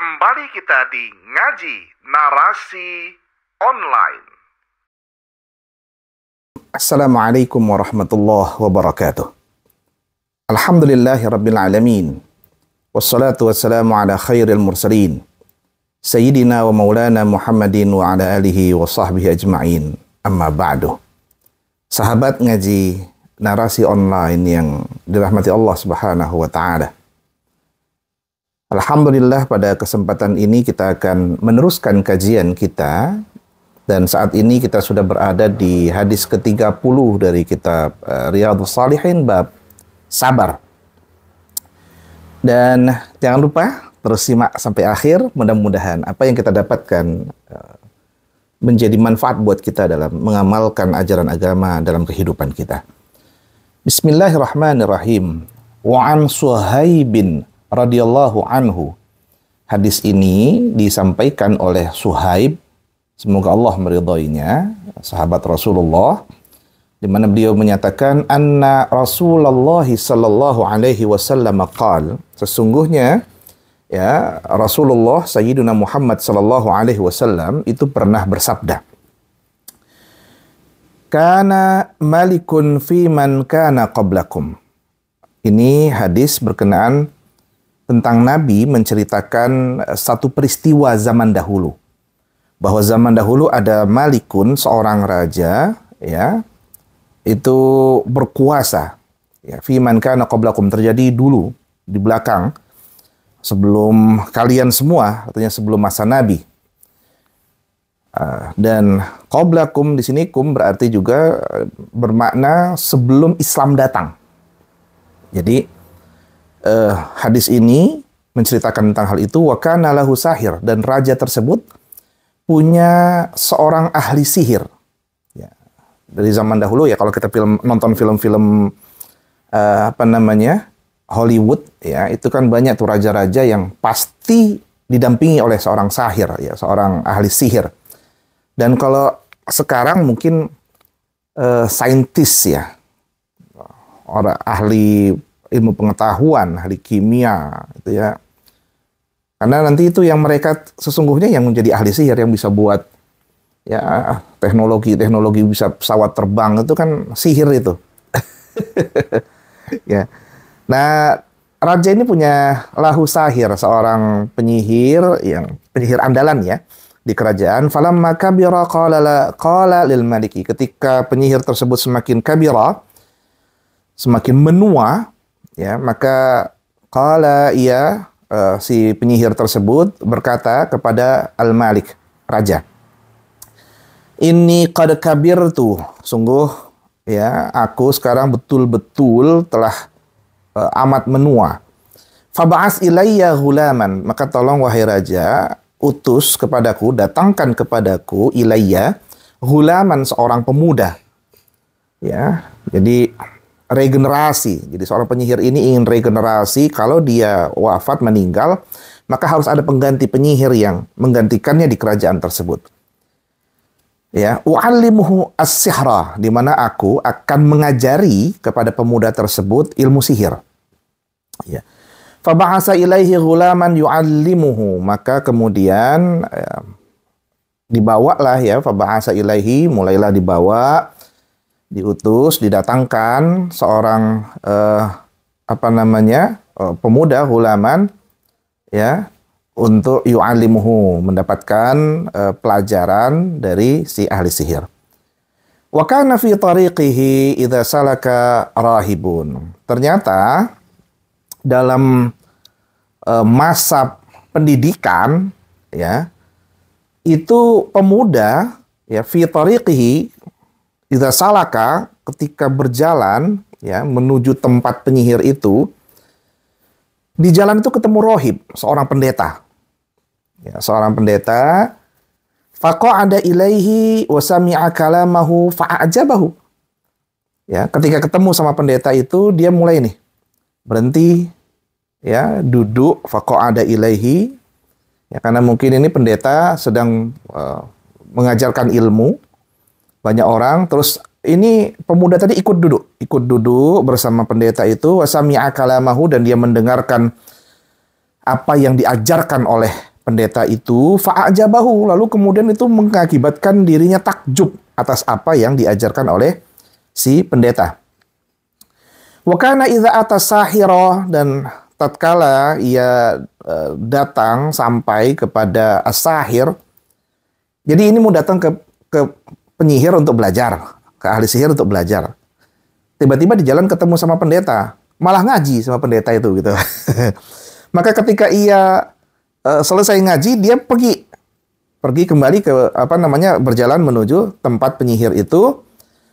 Kembali kita di Ngaji Narasi Online. Assalamualaikum warahmatullahi wabarakatuh. Alhamdulillahi rabbil alamin. Wassalatu wassalamu ala khairil mursalin. Sayyidina wa maulana Muhammadin wa ala alihi wa sahbihi ajma'in. Amma ba'du. Sahabat Ngaji Narasi Online yang dirahmati Allah Subhanahu wa ta'ala. Alhamdulillah, pada kesempatan ini kita akan meneruskan kajian kita, dan saat ini kita sudah berada di hadis ke-30 dari kitab Riyadhus Shalihin bab sabar. Dan jangan lupa terus simak sampai akhir, mudah-mudahan apa yang kita dapatkan menjadi manfaat buat kita dalam mengamalkan ajaran agama dalam kehidupan kita. Bismillahirrahmanirrahim. Wa an Suhaibin radhiyallahu anhu. Hadis ini disampaikan oleh Suhaib, semoga Allah meridhoinya, sahabat Rasulullah, di mana beliau menyatakan anna Rasulullah sallallahu alaihi wasallam qaal, sesungguhnya ya Rasulullah Sayyidina Muhammad sallallahu alaihi wasallam itu pernah bersabda, kana malikun fi man kana qablakum. Ini hadis berkenaan tentang Nabi menceritakan satu peristiwa zaman dahulu. Bahwa zaman dahulu ada malikun, seorang raja, ya, itu berkuasa. Ya, fiman kana qablakum, terjadi dulu di belakang sebelum kalian semua, artinya sebelum masa Nabi. Dan qablakum di sini kum berarti juga bermakna sebelum Islam datang. Jadi hadis ini menceritakan tentang hal itu. Wa kana lahu sahir, dan raja tersebut punya seorang ahli sihir. Ya. Dari zaman dahulu ya, kalau kita nonton film-film Hollywood ya, itu kan banyak tuh raja-raja yang pasti didampingi oleh seorang sahir ya, seorang ahli sihir. Dan kalau sekarang mungkin saintis ya, orang ahli ilmu pengetahuan, ahli kimia, gitu ya. Karena nanti itu yang mereka sesungguhnya yang menjadi ahli sihir, yang bisa buat ya teknologi bisa pesawat terbang, itu kan sihir itu. Ya. Nah, raja ini punya lahu sahir, seorang penyihir andalan ya di kerajaan. Falamma kabira qala lil maliki. Ketika penyihir tersebut semakin kabira, semakin menua, ya, maka qala si penyihir tersebut berkata kepada al-malik, raja, inni qad kabirtu, sungguh ya aku sekarang betul-betul telah amat menua. Fab'as ilayya ghulaman, maka tolong wahai raja, utus kepadaku, datangkan kepadaku ilayya ghulaman, seorang pemuda. Ya, jadi regenerasi. Jadi seorang penyihir ini ingin regenerasi. Kalau dia wafat, meninggal, maka harus ada pengganti penyihir yang menggantikannya di kerajaan tersebut. Ya, u'allimuhu as-sihra, di mana aku akan mengajari kepada pemuda tersebut ilmu sihir. Ya. Fab'asa ilaihi ghulaman yu'allimuhu, maka kemudian dibawalah ya, fab'asa ilaihi, mulailah dibawa, diutus, didatangkan seorang pemuda, hulaman ya, untuk yu'allimuhu, mendapatkan pelajaran dari si ahli sihir. Wa kana fi tariqihi idza salaka rahibun. Ternyata dalam masa pendidikan ya, itu pemuda ya, fi tariqihi idza salaka, ketika berjalan ya menuju tempat penyihir itu, di jalan itu ketemu rohib, seorang pendeta. Ya, seorang pendeta. Faqa'ada ilaihi wa sami'a kalamahu fa'ajabahu. Ya, ketika ketemu sama pendeta itu, dia mulai nih berhenti ya, duduk, faqa'ada ilaihi. Ya, karena mungkin ini pendeta sedang mengajarkan ilmu banyak orang, terus ini pemuda tadi ikut duduk bersama pendeta itu, wasami'a kalamahu, dan dia mendengarkan apa yang diajarkan oleh pendeta itu, fa'ajabahu, lalu kemudian itu mengakibatkan dirinya takjub atas apa yang diajarkan oleh si pendeta. Wa kana idza atas sahira, dan tatkala ia datang sampai kepada as-sahir. Jadi ini mau datang ke penyihir untuk belajar, ke ahli sihir untuk belajar. Tiba-tiba di jalan ketemu sama pendeta, malah ngaji sama pendeta itu gitu. Maka ketika ia selesai ngaji, dia pergi kembali ke berjalan menuju tempat penyihir itu.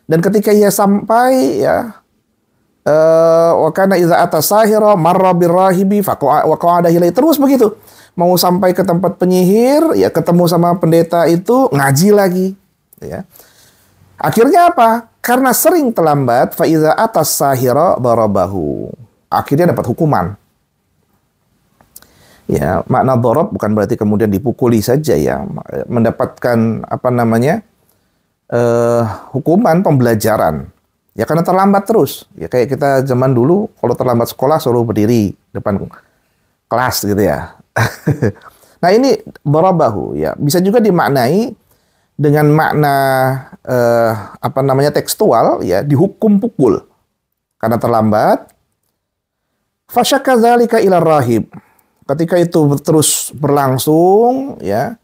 Dan ketika ia sampai, ya, wa kana idza ata sahira marra birrahibi wa qa'ada ilaihi, terus begitu. Mau sampai ke tempat penyihir, ya ketemu sama pendeta itu, ngaji lagi, ya. Akhirnya apa? Karena sering terlambat, fa idza atas sahira darabahu. Akhirnya dapat hukuman. Ya, makna dorob bukan berarti kemudian dipukuli saja, ya. Mendapatkan hukuman pembelajaran. Ya karena terlambat terus. Ya kayak kita zaman dulu kalau terlambat sekolah suruh berdiri depan kelas gitu ya. Nah ini dorobahu, ya. Bisa juga dimaknai dengan makna tekstual, ya, dihukum pukul karena terlambat. Fasyakka dzalika ila rahib. Ketika itu terus berlangsung, ya.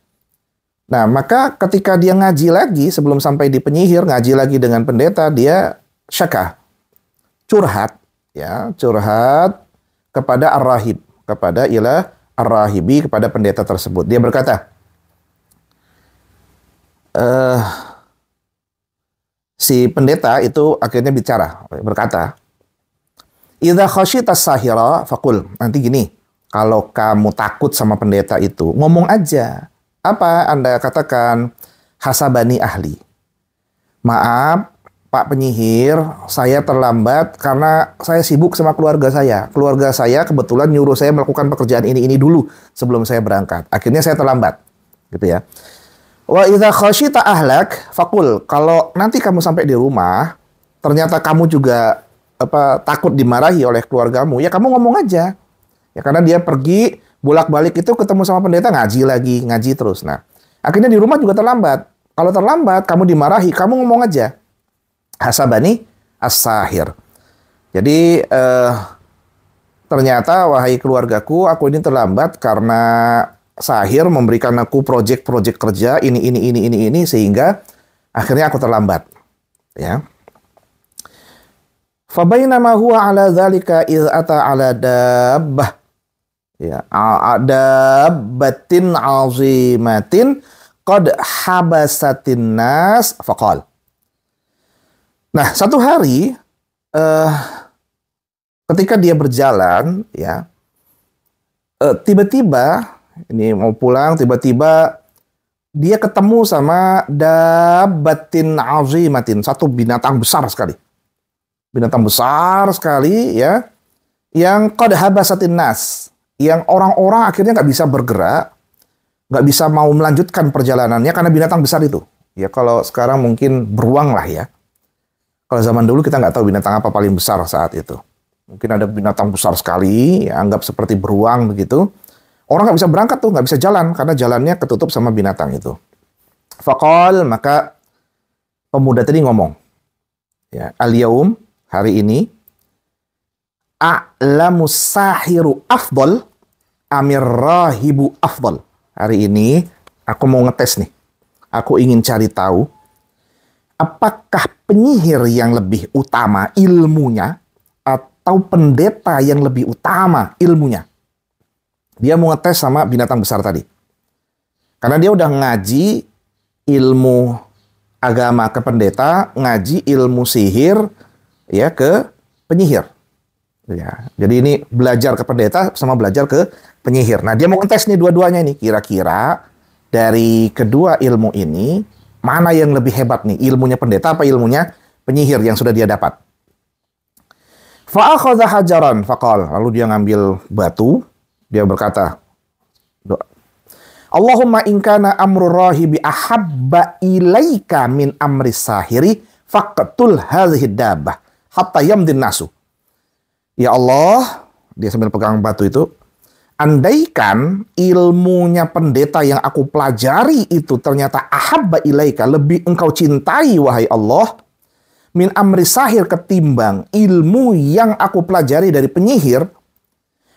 Nah, maka ketika dia ngaji lagi sebelum sampai di penyihir, ngaji lagi dengan pendeta, dia syaka, curhat, ya, curhat kepada ar-rahib, kepada ila ar-rahibi, kepada pendeta tersebut. Dia berkata, si pendeta itu akhirnya bicara, berkata, idza khasyitas sahira faqul. Nanti gini, kalau kamu takut sama pendeta itu, ngomong aja. Apa Anda katakan? Hasabani ahli. Maaf, Pak penyihir, saya terlambat karena saya sibuk sama keluarga saya. Keluarga saya kebetulan nyuruh saya melakukan pekerjaan ini dulu sebelum saya berangkat. Akhirnya saya terlambat. Gitu ya. Wa idza khasyita ahlak faqul. Kalau nanti kamu sampai di rumah, ternyata kamu juga takut dimarahi oleh keluargamu, ya kamu ngomong aja. Ya karena dia pergi bolak-balik itu ketemu sama pendeta, ngaji lagi, ngaji terus. Nah, akhirnya di rumah juga terlambat. Kalau terlambat, kamu dimarahi, kamu ngomong aja. Hasabani as-sahir. Jadi ternyata wahai keluargaku, aku ini terlambat karena sahir memberikan aku proyek-proyek kerja ini sehingga akhirnya aku terlambat. Ya. Fabainama huwa ala dzalika idz ata ala dabbah. Ya, dabbatin azimatin qad habasatin nas faqal. Nah, satu hari ketika dia berjalan, ya, tiba-tiba ini mau pulang, tiba-tiba dia ketemu sama dabbatin azimatin, satu binatang besar sekali. Binatang besar sekali, ya, yang qad habasatin nas, yang orang-orang akhirnya nggak bisa bergerak, nggak bisa mau melanjutkan perjalanannya karena binatang besar itu. Ya kalau sekarang mungkin beruang lah ya. Kalau zaman dulu kita nggak tahu binatang apa paling besar saat itu. Mungkin ada binatang besar sekali, ya, anggap seperti beruang begitu. Orang nggak bisa berangkat tuh, nggak bisa jalan karena jalannya ketutup sama binatang itu. Faqal, maka pemuda tadi ngomong, ya, al-yaum, hari ini, a'lamu sahiru afdal amir rahibu afdal. Hari ini aku mau ngetes nih. Aku ingin cari tahu apakah penyihir yang lebih utama ilmunya atau pendeta yang lebih utama ilmunya. Dia mau ngetes sama binatang besar tadi. Karena dia udah ngaji ilmu agama ke pendeta, ngaji ilmu sihir ya ke penyihir. Ya, jadi ini belajar ke pendeta sama belajar ke penyihir. Nah, dia mau ngetes nih dua-duanya nih. Kira-kira dari kedua ilmu ini, mana yang lebih hebat nih? Ilmunya pendeta apa ilmunya penyihir yang sudah dia dapat? Fa'akhadha hajaran faqal. Lalu dia ngambil batu. Dia berkata, doa, Allahumma inkana amru rahibi ahabba ilaika min amri sahiri faqtul hadhihi dabbah hatta yamdin nasu. Ya Allah, dia sambil pegang batu itu, andaikan ilmunya pendeta yang aku pelajari itu ternyata ahabba ilaika, lebih engkau cintai wahai Allah, min amri sahir, ketimbang ilmu yang aku pelajari dari penyihir,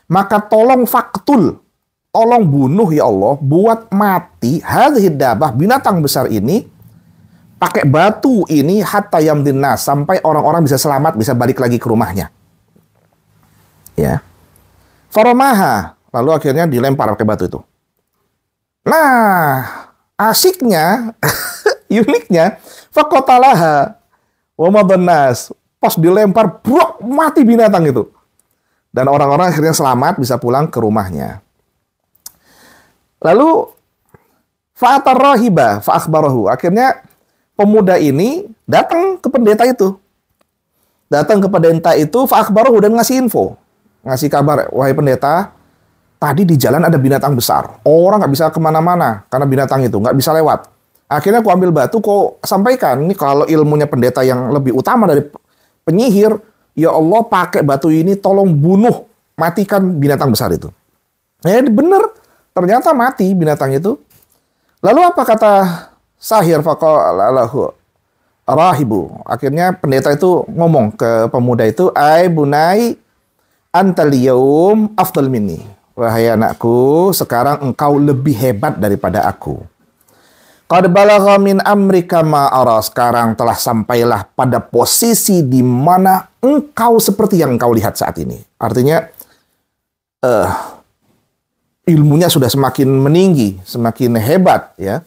maka tolong faktul, tolong bunuh ya Allah, buat mati hadhihi dabah, binatang besar ini, pakai batu ini, hatta yamdin nas, sampai orang-orang bisa selamat, bisa balik lagi ke rumahnya. Ya. Faromaha, lalu akhirnya dilempar pakai batu itu. Nah, asiknya, uniknya, faqatalaha wa madannas, pas dilempar, brok, mati binatang itu. Dan orang-orang akhirnya selamat, bisa pulang ke rumahnya. Lalu fa'atar rahiba fa'akhbarahu, akhirnya pemuda ini datang ke pendeta itu. Datang ke pendeta itu, fa'akhbarahu, dan ngasih info. Ngasih kabar, wahai pendeta, tadi di jalan ada binatang besar. Orang nggak bisa kemana-mana karena binatang itu, nggak bisa lewat. Akhirnya aku ambil batu, kau sampaikan. Ini kalau ilmunya pendeta yang lebih utama dari penyihir, ya Allah, pakai batu ini tolong bunuh, matikan binatang besar itu. Ya benar, ternyata mati binatang itu. Lalu apa kata sahir, faqalahu rahibu? Akhirnya pendeta itu ngomong ke pemuda itu, ai bunai antal yaum afdal minni. Wahai anakku, sekarang engkau lebih hebat daripada aku. Qad balagha min amrika ma ara, sekarang telah sampailah pada posisi di mana engkau seperti yang engkau lihat saat ini. Artinya ilmunya sudah semakin meninggi, semakin hebat ya.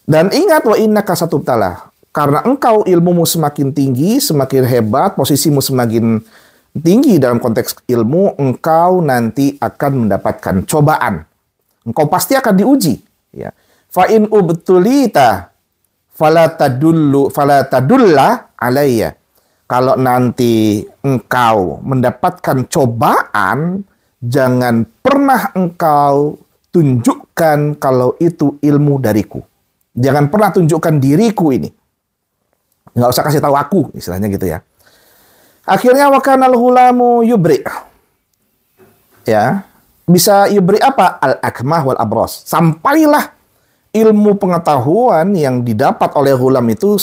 Dan ingat, wa innaka satubtala, karena engkau ilmumu semakin tinggi, semakin hebat, posisimu semakin tinggi dalam konteks ilmu, engkau nanti akan mendapatkan cobaan. Engkau pasti akan diuji. Ya. Fa in ubtulita fala tadulla alayya. Kalau nanti engkau mendapatkan cobaan, jangan pernah engkau tunjukkan kalau itu ilmu dariku. Jangan pernah tunjukkan diriku ini. Nggak usah kasih tahu aku, istilahnya gitu ya. Akhirnya wakanal hulamu yubri. Ya, bisa yubri apa? Al-akmah wal abros. Sampailah ilmu pengetahuan yang didapat oleh hulam itu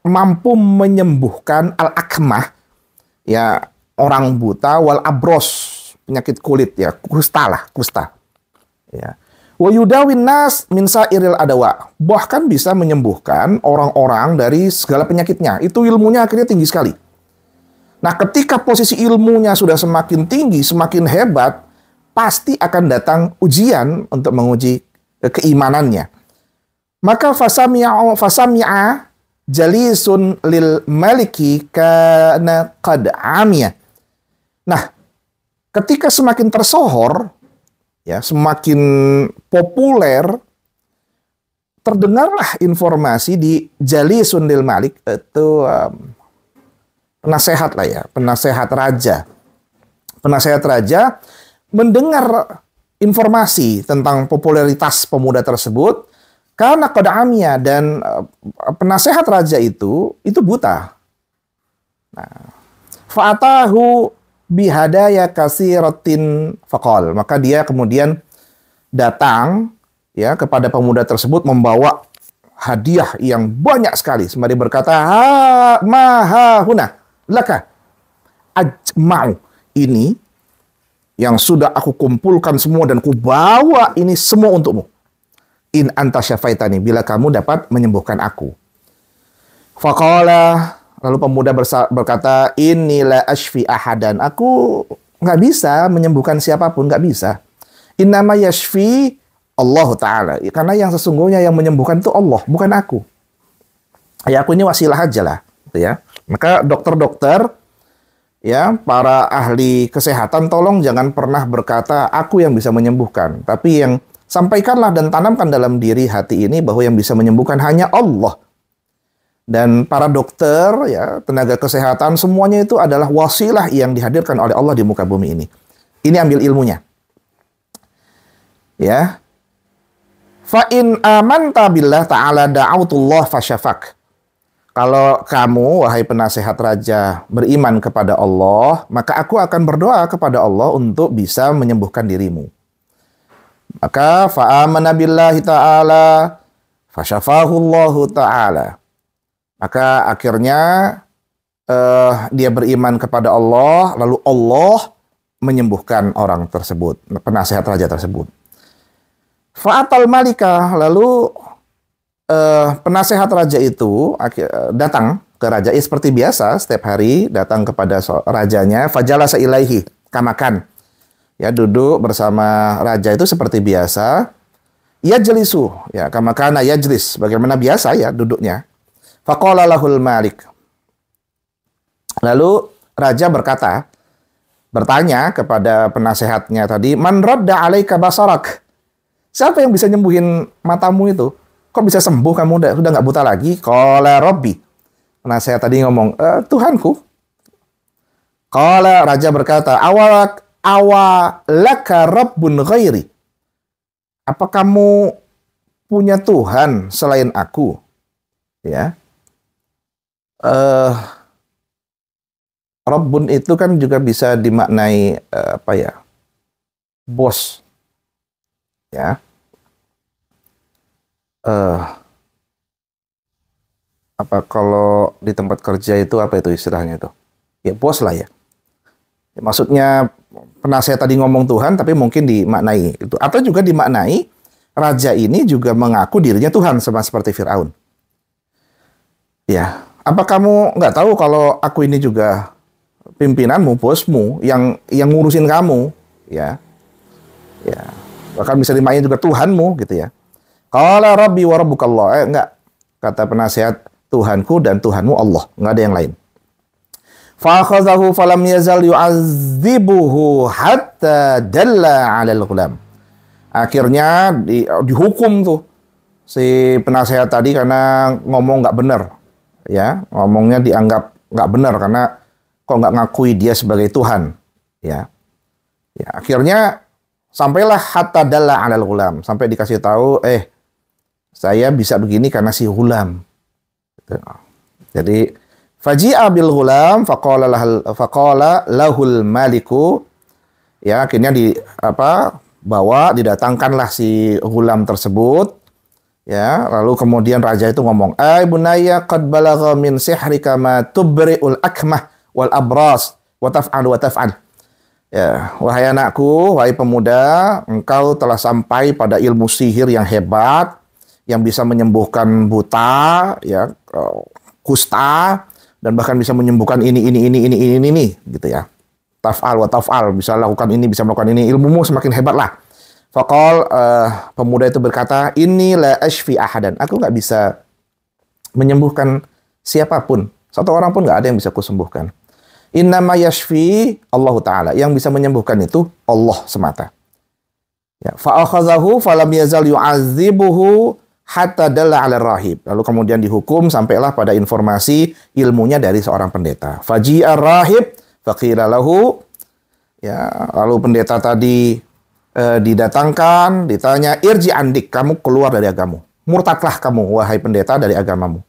mampu menyembuhkan al-akmah, ya, orang buta, wal abros, penyakit kulit ya, kusta. Ya. Wa yudawin nas min sairil adawa. Bahkan bisa menyembuhkan orang-orang dari segala penyakitnya. Itu ilmunya akhirnya tinggi sekali. Nah, ketika posisi ilmunya sudah semakin tinggi, semakin hebat, pasti akan datang ujian untuk menguji keimanannya. Maka fasami'a jalisun lil maliki kana qad amiya. Nah, ketika semakin tersohor, ya, semakin populer, terdengarlah informasi di jalisun lil malik, itu penasehat lah ya, penasehat raja. Penasehat raja mendengar informasi tentang popularitas pemuda tersebut karena qad'amiyah, dan penasehat raja itu buta. Nah, fa'atahu bihadaya kasiratin faqal. Maka dia kemudian datang ya kepada pemuda tersebut membawa hadiah yang banyak sekali. Sembari berkata, maha huna laka ajma'u, ini yang sudah aku kumpulkan semua dan ku bawa ini semua untukmu. In anta syafaitani, bila kamu dapat menyembuhkan aku. Faqala, lalu pemuda berkata, inilah ashfi ahadan, aku nggak bisa menyembuhkan siapapun, nggak bisa. Innama yashfi Allah Ta'ala, karena yang sesungguhnya yang menyembuhkan itu Allah, bukan aku. Ya, aku ini wasilah aja lah. Ya. Maka dokter-dokter, ya, para ahli kesehatan, tolong jangan pernah berkata aku yang bisa menyembuhkan, tapi yang sampaikanlah dan tanamkan dalam diri hati ini bahwa yang bisa menyembuhkan hanya Allah. Dan para dokter, ya, tenaga kesehatan, semuanya itu adalah wasilah yang dihadirkan oleh Allah di muka bumi ini. Ini ambil ilmunya. Ya. Fa in amanta billah ta'ala da'autullah fasyafak. Kalau kamu, wahai penasehat raja, beriman kepada Allah, maka aku akan berdoa kepada Allah untuk bisa menyembuhkan dirimu. Maka fa'amana billahi ta'ala fasyafahu Allahu ta'ala. Maka akhirnya dia beriman kepada Allah, lalu Allah menyembuhkan orang tersebut, penasehat raja tersebut. Fa'atal malika, lalu penasehat raja itu datang ke raja seperti biasa, setiap hari datang kepada rajanya. Fajalasa ilaihi kamakan, ya, duduk bersama raja itu seperti biasa. Yajlisu, ya, kamakana yajlis, bagaimana biasa ya duduknya. Faqala lahul malik, lalu raja bertanya kepada penasehatnya tadi, man radda alaika basarak, siapa yang bisa nyembuhin matamu itu? Kok bisa sembuh kamu, sudah nggak buta lagi? Qala rabbi, penasehat tadi ngomong, Tuhanku. Qala, raja berkata, awalaka rabbun ghairi, apa kamu punya Tuhan selain aku? Ya. Rabbun itu kan juga bisa dimaknai bos. Ya. Apa kalau di tempat kerja itu apa itu istilahnya itu? Ya bos lah ya. Maksudnya penasehat tadi ngomong Tuhan, tapi mungkin dimaknai itu, atau juga dimaknai raja ini juga mengaku dirinya Tuhan, sama seperti Firaun. Ya, apa kamu nggak tahu kalau aku ini juga pimpinanmu, bosmu, yang ngurusin kamu, ya, ya, bahkan bisa dimaknai juga Tuhanmu, gitu ya. Qala rabbi wa rabbukallah, enggak, kata penasehat, Tuhanku dan Tuhanmu Allah, nggak ada yang lain. Fa'akhazahu falam yazal yu'adzibuhu hatta dalla 'alal ghulam. Akhirnya dihukum tuh si penasehat tadi karena ngomong nggak benar. Ya, ngomongnya dianggap nggak benar karena kok nggak ngakui dia sebagai Tuhan. Ya. Ya, akhirnya sampailah hatta dalla 'alal ghulam, sampai dikasih tahu, saya bisa begini karena si ghulam. Jadi faji'a bil ghulam faqala lahul maliku, ya, akhirnya didatangkanlah si ghulam tersebut, ya, lalu kemudian raja itu ngomong, ay bunayya qad balagha min sihrika ma tubri'ul akmah wal abras wa taf'al. Ya, wahai anakku, wahai pemuda, engkau telah sampai pada ilmu sihir yang hebat yang bisa menyembuhkan buta, ya, kusta, dan bahkan bisa menyembuhkan ini, gitu ya. Taf'al wa taf'al, bisa lakukan ini, bisa melakukan ini, ilmumu semakin hebat lah. Faqal, pemuda itu berkata, inni la ashfi ahadan, aku nggak bisa menyembuhkan siapapun, satu orang pun nggak ada yang bisa kusembuhkan. Innama yashfi Allah Ta'ala, yang bisa menyembuhkan itu Allah semata. Ya, fa'akhazahu falam yazal yu'adzibuhu hatta dalla 'ala rahib. Lalu kemudian dihukum sampailah pada informasi ilmunya dari seorang pendeta. Faji'ar rahib faqila lahu, ya, lalu pendeta tadi didatangkan, ditanya, irji andik, kamu keluar dari agamamu. Murtadlah kamu, wahai pendeta, dari agamamu.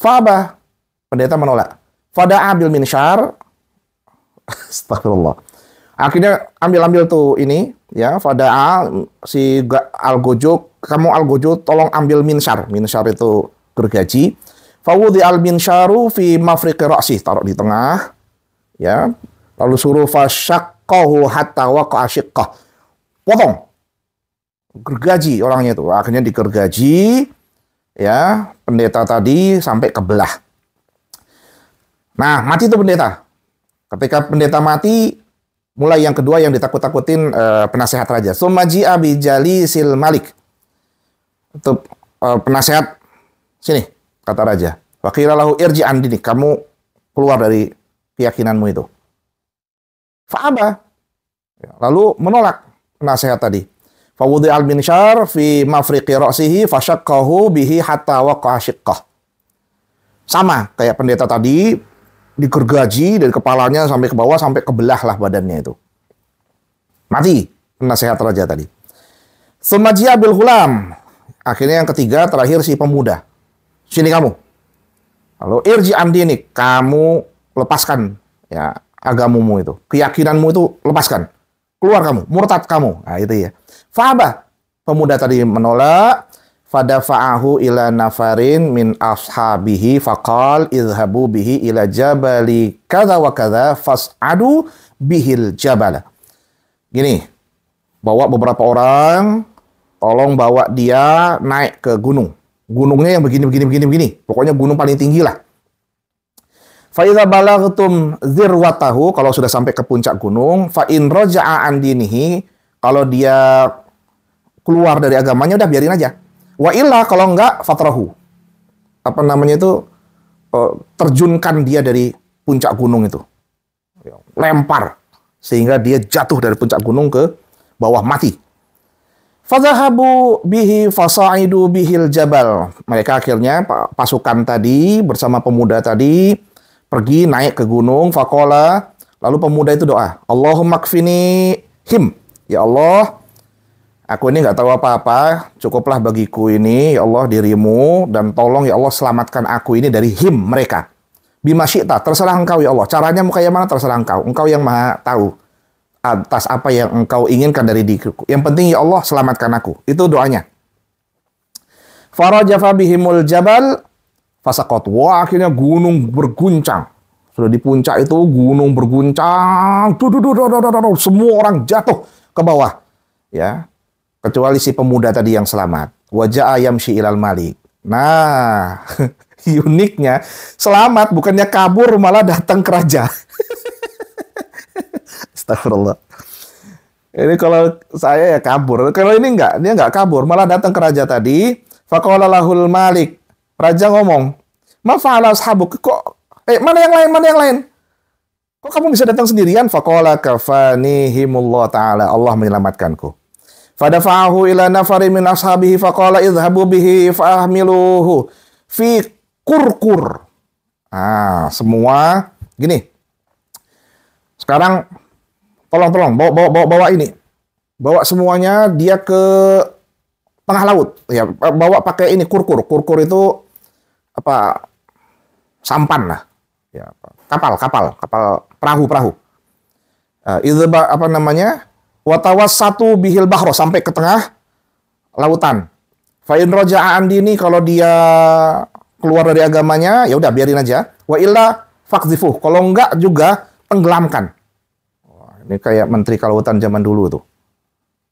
Fa'aba, pendeta menolak. Fada'a bil minsyar, astagfirullah. Akhirnya ambil tuh ini, ya, fada'a, si Algojo, kamu Algojo tolong ambil minsyar. Minsyar itu gergaji. Fawudhi al minsyaru fi mafriqi ra'sih, taruh di tengah, ya. Lalu suruh fasyaqqahu hatta waqa'a syiqqah. Potong. Gergaji orangnya itu. Akhirnya digergaji, ya, pendeta tadi sampai kebelah. Nah, mati tuh pendeta. Ketika pendeta mati, mulai yang kedua yang ditakut-takutin penasehat raja. Summaji'a bijalisil malik. Itu penasehat, sini, kata raja. Waqila lahu irji an dinik, kamu keluar dari keyakinanmu itu. Fa'aba. Lalu menolak penasehat tadi. Fawudhi al-minsyar fi mafriqi ra'sihi fasyaqqahu bihi hatta waqa'a syiqqah. Sama kayak pendeta tadi, digergaji dari kepalanya sampai ke bawah, sampai kebelah lah badannya itu. Mati penasehat raja tadi. Summaji'a bil ghulam. Akhirnya yang ketiga, terakhir si pemuda. Sini kamu. Lalu irji andinik, kamu lepaskan, ya, agamamu itu. Keyakinanmu itu lepaskan. Keluar kamu, murtad kamu. Nah, itu ya. Fa'aba. Pemuda tadi menolak. Fadafa'ahu ila nafarin min ashabihi faqal idhabu bihi ila jabali kadha wa kadha fas'adu bihil jabala. Gini, bawa beberapa orang, tolong bawa dia naik ke gunung. Gunungnya yang begini. Pokoknya gunung paling tinggi lah. Fa idza balagtum zirwatahu, kalau sudah sampai ke puncak gunung, fa in raja'a an dinihi, kalau dia keluar dari agamanya udah biarin aja. Wa illa, kalau enggak, fatrahu. Apa namanya itu? Terjunkan dia dari puncak gunung itu. Lempar. Sehingga dia jatuh dari puncak gunung ke bawah, mati. Fadhahabu bihi fasaidu bihil jabal. Mereka akhirnya, pasukan tadi, bersama pemuda tadi, pergi naik ke gunung. Faqala, lalu pemuda itu doa. Allahumma kfini him. Ya Allah, aku ini nggak tahu apa-apa, cukuplah bagiku ini, ya Allah, dirimu, dan tolong ya Allah selamatkan aku ini dari him mereka. Bima syi'ta, terserah engkau ya Allah. Caranya mau kayak mana terserah engkau. Engkau yang maha tahu atas apa yang engkau inginkan dari diriku. Yang penting ya Allah selamatkan aku. Itu doanya. Farajafa bihimul jabal fasaqat. Wah, akhirnya gunung berguncang. Sudah di puncak itu gunung berguncang. Semua orang jatuh ke bawah. Ya. Kecuali si pemuda tadi yang selamat. Wajah ayam ilal malik. Nah, uniknya selamat, bukannya kabur malah datang ke raja. Astagfirullah. Ini kalau saya ya kabur. Kalau ini enggak, dia enggak kabur, malah datang ke raja tadi. Faqala lahul malik. Raja ngomong, "Ma fa'ala ashabuk?" Mana yang lain? Kok kamu bisa datang sendirian? Faqala kafanihimullah ta'ala. Allah menyelamatkanku. Fadafa'ahu ila nafari min ashabihi faqala idhabu bihi fa'ahmiluhu fi kurkur. Semua gini. Sekarang tolong bawa ini. Bawa semuanya dia ke tengah laut. Ya, bawa pakai ini kurkur. Kurkur itu apa? Sampan lah. Ya, kapal, perahu. Apa namanya? Watawassatu bihil bahro, sampai ke tengah lautan. Fa in raja'a an dini, kalau dia keluar dari agamanya, ya udah biarin aja. Wa illa faqdhifuh, kalau enggak juga tenggelamkan. Ini kayak menteri kelautan zaman dulu tuh.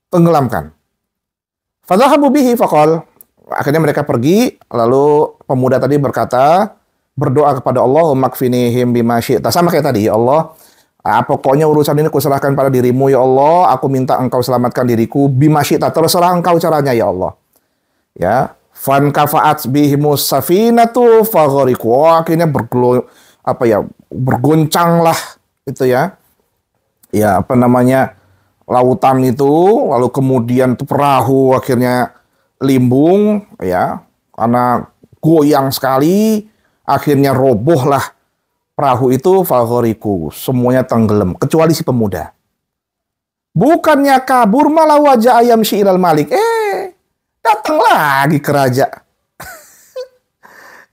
Tenggelamkan. Fadhahabu bihi faqal. Akhirnya mereka pergi, lalu pemuda tadi berkata, berdoa kepada Allah, makfinihim bima syi'ta. Sama kayak tadi, ya Allah, pokoknya urusan ini kuserahkan pada dirimu ya Allah. Aku minta engkau selamatkan diriku. Bima syi'ta, terserah engkau caranya ya Allah. Ya, fan kafa'at bihimus safinatu faghariqu. Akhirnya bergoncanglah itu ya. Ya, apa namanya? Lautan itu, lalu kemudian tuh perahu akhirnya limbung ya. Karena goyang sekali, akhirnya robohlah perahu itu, faghariqu, semuanya tenggelam kecuali si pemuda. Bukannya kabur, malah wajah ayam ilal malik. Datang lagi ke raja.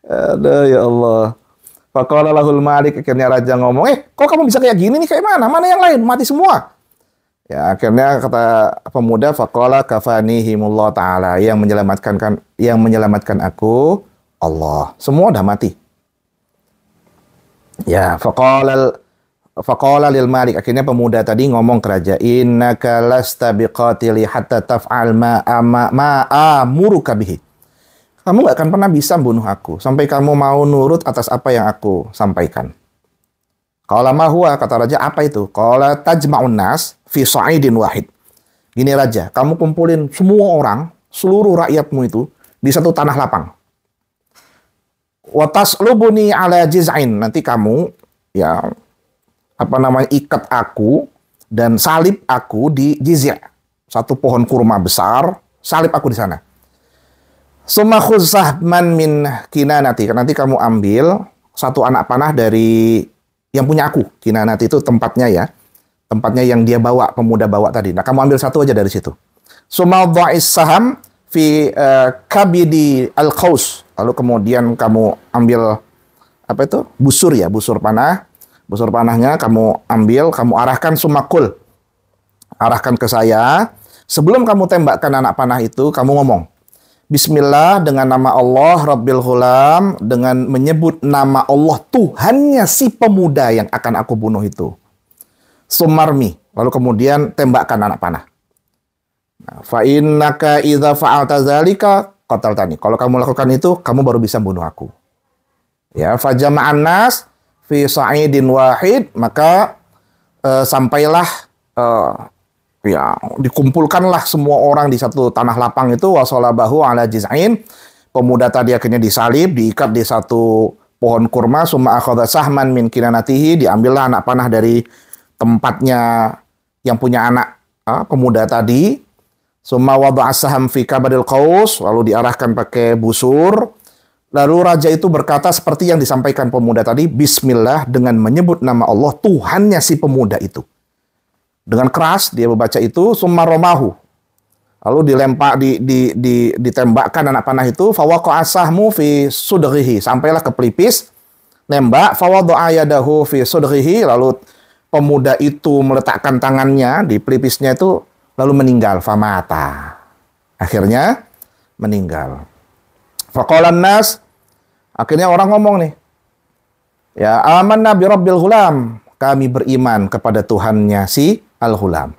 Aduh ya Allah. Faqala lahul malik, akhirnya raja ngomong, kok kamu bisa kayak gini nih, kayak mana? Mana yang lain? Mati semua. Ya, akhirnya kata pemuda, faqala kafanihimullah ta'ala, yang menyelamatkan aku Allah. Semua udah mati. Ya, faqala lil malik, akhirnya pemuda tadi ngomong ke raja, innaka lasta biqatili hatta taf'al ma amuruka bihi. Kamu gak akan pernah bisa bunuh aku sampai kamu mau nurut atas apa yang aku sampaikan. Qala ma huwa, kata raja, apa itu? Qala tajma'un nas fi sa'idin wahid. Gini raja, kamu kumpulin semua orang, seluruh rakyatmu itu di satu tanah lapang. Wa taslubuni ala jiz'in, nanti kamu ya ikat aku dan salib aku di jiz', satu pohon kurma besar, salib aku di sana. Summa khudh sahman min kinanati, nanti kamu ambil satu anak panah dari yang punya aku. Kinanati itu tempatnya ya, tempatnya yang dia bawa, pemuda bawa tadi. Nah, kamu ambil satu aja dari situ. Summa dha'is saham fi kabidi al-qaus, lalu kemudian kamu ambil apa itu? Busur ya, busur panah. Busur panahnya kamu ambil, kamu arahkan sumakul. Arahkan ke saya. Sebelum kamu tembakkan anak panah itu, kamu ngomong, Bismillah dengan nama Allah Rabbil Ghulam, dengan menyebut nama Allah Tuhannya si pemuda yang akan aku bunuh itu. Sumarmi, lalu kemudian tembakkan anak panah. Fa innaka idza fa'alta dzalika qataltani. Kalau kamu lakukan itu, kamu baru bisa bunuh aku. Ya, fa jama'an nas fi sa'idin wahid, maka sampailah ya dikumpulkanlah semua orang di satu tanah lapang itu, wasolabahu ala jiz'ain. Pemuda tadi akhirnya disalib, diikat di satu pohon kurma, summa akhadha sahman min kinanatihi, diambillah anak panah dari tempatnya yang punya anak pemuda tadi. Summa wada'a saham fi kabadil qaus, lalu diarahkan pakai busur. Lalu raja itu berkata seperti yang disampaikan pemuda tadi, Bismillah dengan menyebut nama Allah Tuhannya si pemuda itu. Dengan keras dia membaca itu, summa romahu. Lalu ditembakkan anak panah itu, fawaqa asahmu fi sudghihi, sampailah ke pelipis, nembak, fawadha'a yadahu fi sudghihi, lalu pemuda itu meletakkan tangannya di pelipisnya itu, lalu meninggal, famata. Akhirnya meninggal. Faqalan nas, akhirnya orang ngomong nih, ya amanna bi rabbil ghulam, kami beriman kepada Tuhannya si Al-Ghulam.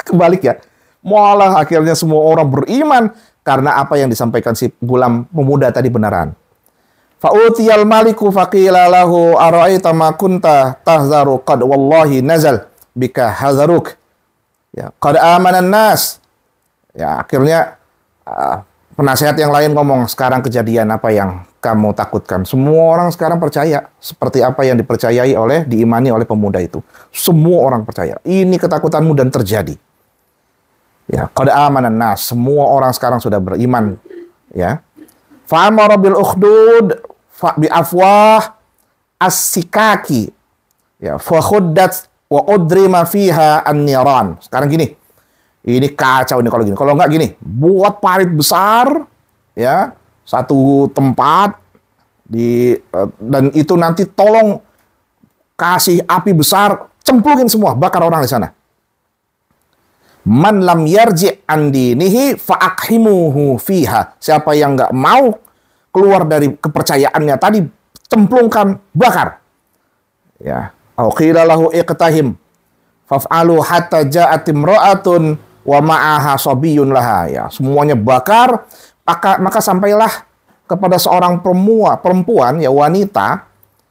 Kebalik ya, malah akhirnya semua orang beriman karena apa yang disampaikan si Ghulam pemuda tadi benaran. Fa'utiyal maliku faqila lahu ara'aita ma kunta tahzaru qad wallahi nazal bika hazaruk. Ya, qad amanan nas. Ya, akhirnya penasihat yang lain ngomong, sekarang kejadian apa yang kamu takutkan. Semua orang sekarang percaya seperti apa yang dipercayai diimani oleh pemuda itu. Semua orang percaya. Ini ketakutanmu dan terjadi. Ya, qad amanan nas. Semua orang sekarang sudah beriman. Ya. Fa'amara bil ukhdud bi afwah as-sikaki. Ya, fa khuddat wa udrima fiha an-niran. Sekarang gini. Ini kacau ini kalau gini. Kalau nggak gini, buat parit besar, ya, satu tempat dan itu nanti tolong kasih api besar, cemplungin semua, bakar orang di sana. Man lam yarji' an dinihi fa'akhimuhu fiha. Siapa yang nggak mau keluar dari kepercayaannya tadi, cemplungkan, bakar. Ya, au qila lahu iqtahim faf'alu hatta ja'at imra'atun wa ma'aha sabiyun laha. Ya, semuanya bakar, maka sampailah kepada seorang perempuan ya, wanita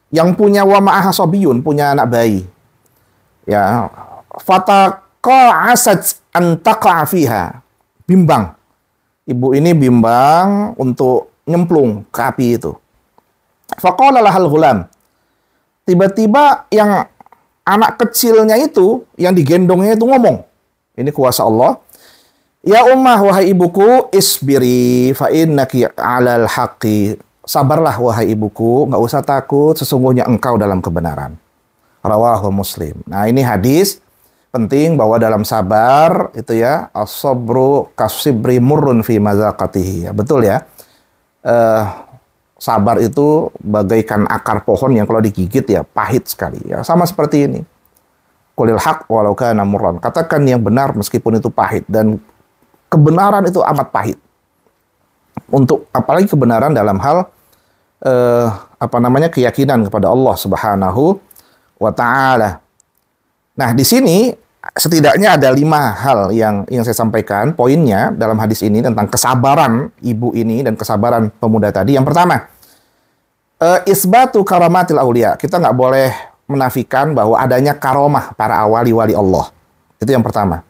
yang punya wa ma'aha sabiyun, punya anak bayi. Ya, fataqa'asat an taqa' fiha. Bimbang. Ibu ini bimbang untuk nyemplung ke api itu. Faqala lahal ghulam. Tiba-tiba yang anak kecilnya itu, yang digendongnya itu ngomong. Ini kuasa Allah. Ya ummah, wahai ibuku, isbiri fa innaki 'alal haqqi. Sabarlah wahai ibuku, enggak usah takut, sesungguhnya engkau dalam kebenaran. Rawahu Muslim. Nah, ini hadis penting bahwa dalam sabar itu ya, as-sabru kasibri murrun fi mazaqatihi. Ya, betul ya. Sabar itu bagaikan akar pohon yang kalau digigit ya pahit sekali ya. Sama seperti ini. Qulil haq walau kana murran. Katakan yang benar meskipun itu pahit, dan kebenaran itu amat pahit. Untuk apalagi kebenaran dalam hal keyakinan kepada Allah Subhanahu wa taala. Nah, di sini setidaknya ada 5 hal yang saya sampaikan poinnya dalam hadis ini tentang kesabaran ibu ini dan kesabaran pemuda tadi. Yang pertama, isbatu karamatil auliya. Kita nggak boleh menafikan bahwa adanya karomah para wali-wali Allah. Itu yang pertama.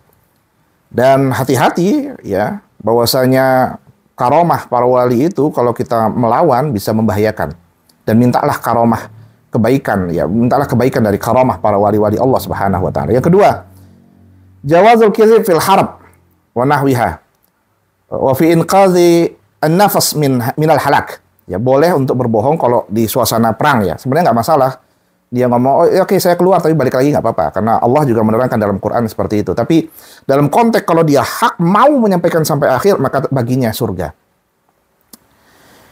Dan hati-hati ya, bahwasanya karomah para wali itu kalau kita melawan bisa membahayakan. Dan mintalah karomah kebaikan ya, mintalah kebaikan dari karomah para wali-wali Allah Subhanahu wa taala. Yang kedua, jawazul kizib fil harb wa nahwiha wa fi inqadhi an-nafas minal halak. Ya, boleh untuk berbohong kalau di suasana perang ya. Sebenarnya nggak masalah. Dia ngomong, oke, saya keluar tapi balik lagi nggak apa-apa, karena Allah juga menerangkan dalam Quran seperti itu. Tapi dalam konteks kalau dia hak mau menyampaikan sampai akhir, maka baginya surga.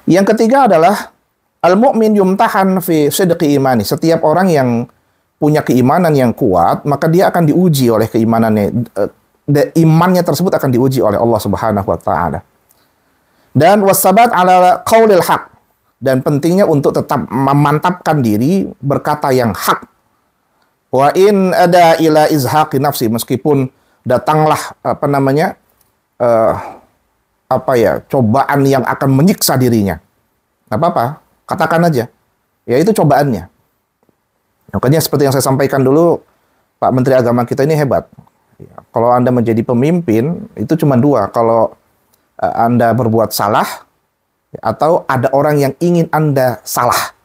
Yang ketiga adalah al-mu'min yumtahan fi sidqi imani. Setiap orang yang punya keimanan yang kuat, maka dia akan diuji oleh keimanannya. Imannya tersebut akan diuji oleh Allah Subhanahu wa taala. Dan wasabat ala qaulil haq, dan pentingnya untuk tetap memantapkan diri berkata yang hak. Wa in ada ila izhaqi nafsi, meskipun datanglah cobaan yang akan menyiksa dirinya. Nggak apa-apa, katakan aja. Ya itu cobaannya. Makanya seperti yang saya sampaikan dulu, Pak Menteri Agama kita ini hebat. Ya, kalau Anda menjadi pemimpin, itu cuma dua. Kalau Anda berbuat salah, atau ada orang yang ingin Anda salah.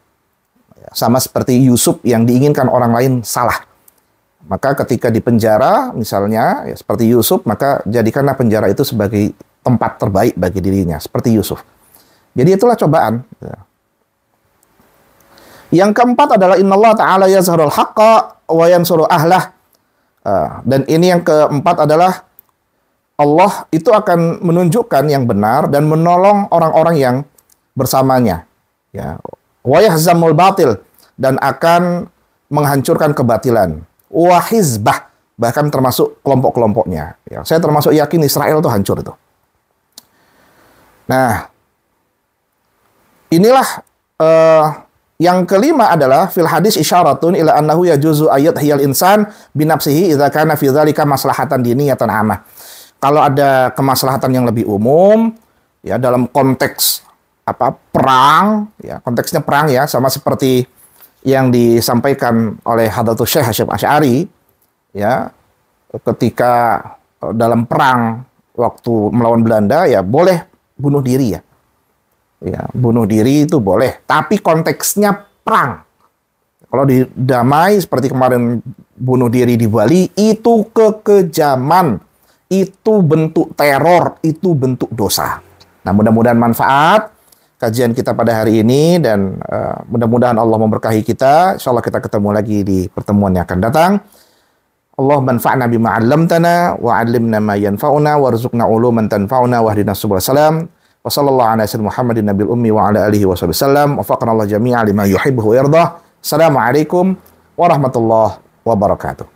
Sama seperti Yusuf yang diinginkan orang lain salah. Maka ketika di penjara, misalnya, ya, seperti Yusuf, maka jadikanlah penjara itu sebagai tempat terbaik bagi dirinya. Seperti Yusuf. Jadi itulah cobaan. Yang keempat adalah innallaha ta'ala yazharul haqqa wa yansuru ahlah. Dan ini yang keempat adalah Allah itu akan menunjukkan yang benar dan menolong orang-orang yang bersamanya. Ya. Wa yahzamul batil, dan akan menghancurkan kebatilan. Wa hizbah, bahkan termasuk kelompok-kelompoknya. Ya, saya termasuk yakin Israel itu hancur itu. Nah, inilah yang kelima adalah fil hadis isyaratun ila annahu yajuzu ayat hiyal insan binafsihi idza kana fi dzalika maslahatan diniyatan amah. Kalau ada kemaslahatan yang lebih umum, ya dalam konteks perang, ya konteksnya perang ya, sama seperti yang disampaikan oleh Hadratus Syekh Hasyim Asy'ari, ya ketika dalam perang waktu melawan Belanda, ya boleh bunuh diri ya. Ya, bunuh diri itu boleh, tapi konteksnya perang. Kalau di damai seperti kemarin bunuh diri di Bali, itu kekejaman, itu bentuk teror, itu bentuk dosa. Nah, mudah-mudahan manfaat kajian kita pada hari ini, dan mudah-mudahan Allah memberkahi kita. Insyaallah kita ketemu lagi di pertemuan yang akan datang. Allah manfa'na bima 'allamtana wa 'allimna ma yanfa'una warzuqna 'uluman tanfa'una wahdina subul salam. Wa sallallahu ala sayyidina Muhammadin nabiyil ummi wa ala alihi wa sallam. Wafaqana Allah jami'a lima yuhibbu wa yardah. Assalamualaikum warahmatullahi wabarakatuh.